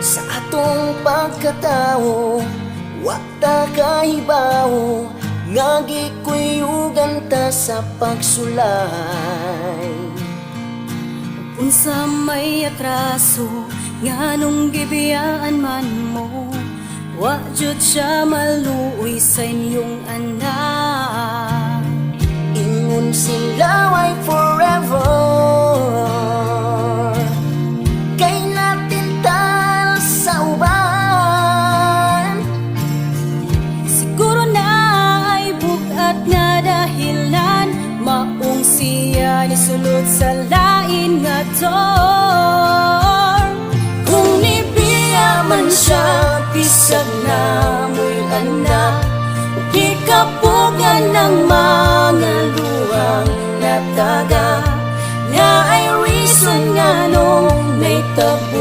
sa atong pagkatao. Wa ta kahibaw nga gikuyugan ta sa pagsulay. Unsa may atraso nganong gibiyaan man mo, wa jud siya maluoy sa inyong anak. Ingon sila why forever, kay natintal sa uban. Siguro na ay bukat nga dahilan, maong siya nisulod sa lain nga door. Kung nibiya man siya, bisag na mo'y anak, di kapugan ng mga luwang nataga, nga ay reason nga nung may tabo.